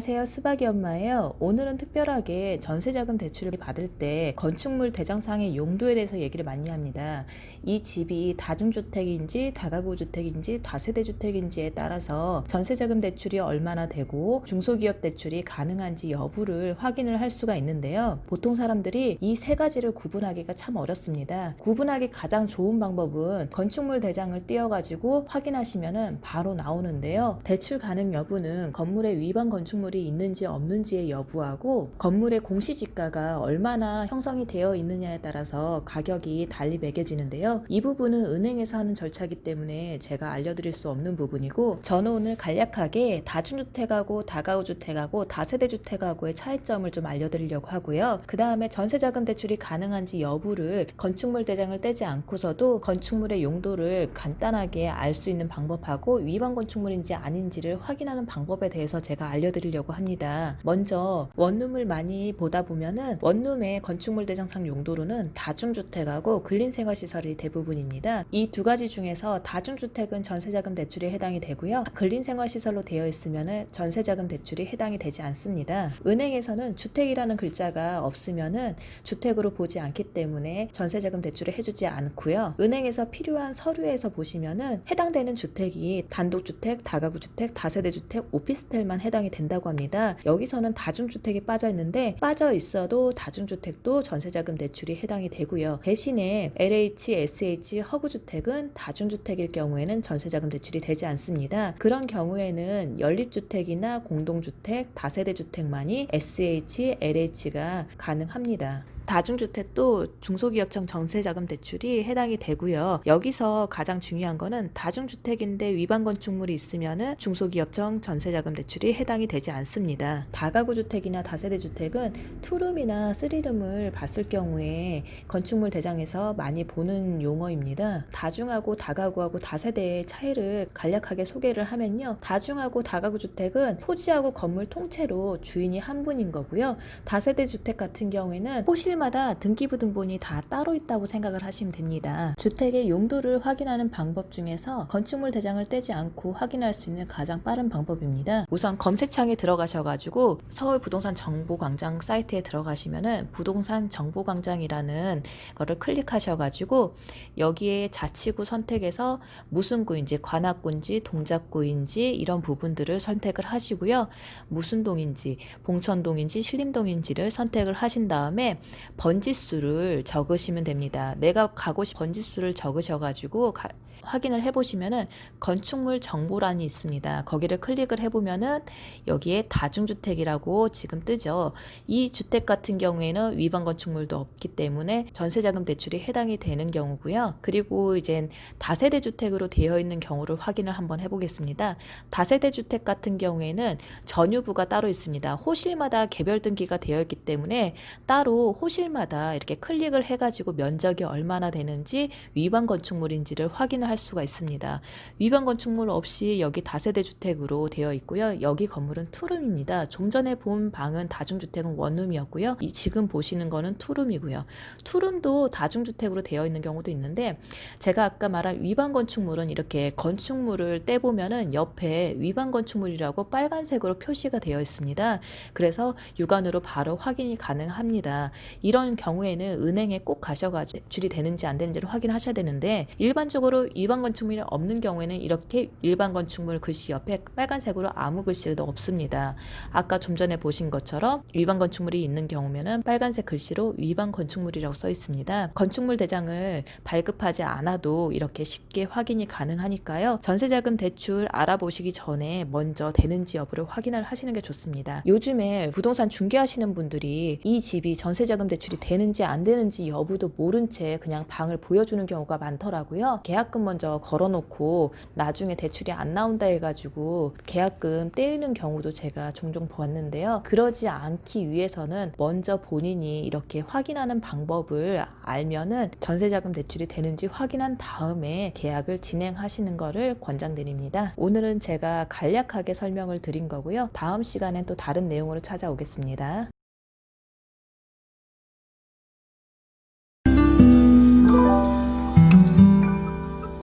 안녕하세요. 수박이 엄마예요. 오늘은 특별하게 전세자금 대출을 받을 때 건축물 대장상의 용도에 대해서 얘기를 많이 합니다. 이 집이 다중주택인지 다가구주택인지 다세대주택인지에 따라서 전세자금 대출이 얼마나 되고 중소기업 대출이 가능한지 여부를 확인을 할 수가 있는데요. 보통 사람들이 이 세 가지를 구분하기가 참 어렵습니다. 구분하기 가장 좋은 방법은 건축물 대장을 띄워가지고 확인하시면 바로 나오는데요. 대출 가능 여부는 건물의 위반 건축물이 있는지 없는지의 여부하고 건물의 공시지가가 얼마나 형성이 되어 있느냐에 따라서 가격이 달리 매겨지는데요. 이 부분은 은행에서 하는 절차이기 때문에 제가 알려드릴 수 없는 부분이고, 저는 오늘 간략하게 다중주택하고 다가구주택하고 다세대주택하고의 차이점을 좀 알려드리려고 하고요. 그 다음에 전세자금 대출이 가능한지 여부를 건축물 대장을 떼지 않고서도 건축물의 용도를 간단하게 알 수 있는 방법하고 위반 건축물인지 아닌지를 확인하는 방법에 대해서 제가 알려드리려고 합니다. 먼저 원룸을 많이 보다 보면은 원룸의 건축물 대장상 용도로는 다중주택하고 근린생활시설이 대부분입니다. 이 두 가지 중에서 다중주택은 전세자금 대출에 해당이 되고요. 근린생활시설로 되어 있으면은 전세자금 대출이 해당이 되지 않습니다. 은행에서는 주택이라는 글자가 없으면은 주택으로 보지 않기 때문에 전세자금 대출을 해주지 않고요. 은행에서 필요한 서류에서 보시면은 해당되는 주택이 단독주택, 다가구주택, 다세대주택, 오피스텔만 해당이 된다고 합니다. 여기서는 다중주택이 빠져 있는데 빠져 있어도 다중주택도 전세자금 대출이 해당이 되고요. 대신에 LH, SH, 허구주택은 다중주택일 경우에는 전세자금 대출이 되지 않습니다. 그런 경우에는 연립주택이나 공동주택, 다세대주택만이 SH, LH가 가능합니다. 다중주택도 중소기업청 전세자금 대출이 해당이 되고요. 여기서 가장 중요한 거는 다중주택인데 위반 건축물이 있으면은 중소기업청 전세자금 대출이 해당이 되지 않습니다. 다가구주택이나 다세대주택은 투룸이나 쓰리룸을 봤을 경우에 건축물 대장에서 많이 보는 용어입니다. 다중하고 다가구하고 다세대의 차이를 간략하게 소개를 하면요. 다중하고 다가구주택은 토지하고 건물 통째로 주인이 한 분인 거고요. 다세대주택 같은 경우에는 호실마다 등기부등본이 다 따로 있다고 생각을 하시면 됩니다. 주택의 용도를 확인하는 방법 중에서 건축물 대장을 떼지 않고 확인할 수 있는 가장 빠른 방법입니다. 우선 검색창에 들어가셔가지고 서울 부동산 정보광장 사이트에 들어가시면은 부동산 정보광장이라는 거를 클릭하셔가지고 여기에 자치구 선택해서 무슨 구인지 관악구인지 동작구인지 이런 부분들을 선택을 하시고요. 무슨 동인지 봉천동인지 신림동인지를 선택을 하신 다음에 번지수를 적으시면 됩니다. 내가 가고 싶은 번지수를 적으셔가지고 확인을 해보시면은 건축물 정보란이 있습니다. 거기를 클릭을 해보면은 여기에 다중주택이라고 지금 뜨죠. 이 주택 같은 경우에는 위반 건축물도 없기 때문에 전세자금 대출이 해당이 되는 경우고요. 그리고 이제 다세대 주택으로 되어 있는 경우를 확인을 한번 해보겠습니다. 다세대 주택 같은 경우에는 전유부가 따로 있습니다. 호실마다 개별 등기가 되어 있기 때문에 따로 호실마다 이렇게 클릭을 해가지고 면적이 얼마나 되는지 위반 건축물인지를 확인을 할 수가 있습니다. 위반 건축물 없이 여기 다세대 주택으로 되어 있고요. 여기 건물은 투룸입니다. 좀 전에 본 방은 다중주택은 원룸이었고요. 지금 보시는 거는 투룸이고요. 투룸도 다중주택으로 되어 있는 경우도 있는데 제가 아까 말한 위반 건축물은 이렇게 건축물을 떼보면은 옆에 위반 건축물이라고 빨간색으로 표시가 되어 있습니다. 그래서 육안으로 바로 확인이 가능합니다. 이런 경우에는 은행에 꼭 가셔가지고 대출이 되는지 안 되는지를 확인하셔야 되는데, 일반적으로 위반 건축물이 없는 경우에는 이렇게 일반 건축물 글씨 옆에 빨간색으로 아무 글씨도 없습니다. 아까 좀 전에 보신 것처럼 위반 건축물이 있는 경우면은 빨간색 글씨로 위반 건축물이라고 써 있습니다. 건축물 대장을 발급하지 않아도 이렇게 쉽게 확인이 가능하니까요. 전세자금 대출 알아보시기 전에 먼저 되는지 여부를 확인을 하시는 게 좋습니다. 요즘에 부동산 중개하시는 분들이 이 집이 전세자금 대출이 되는지 안 되는지 여부도 모른 채 그냥 방을 보여주는 경우가 많더라고요. 계약금 먼저 걸어놓고 나중에 대출이 안 나온다 해가지고 계약금 떼이는 경우도 제가 종종 보았는데요. 그러지 않기 위해서는 먼저 본인이 이렇게 확인하는 방법을 알면은 전세자금 대출이 되는지 확인한 다음에 계약을 진행하시는 것을 권장드립니다. 오늘은 제가 간략하게 설명을 드린 거고요. 다음 시간엔 또 다른 내용으로 찾아오겠습니다.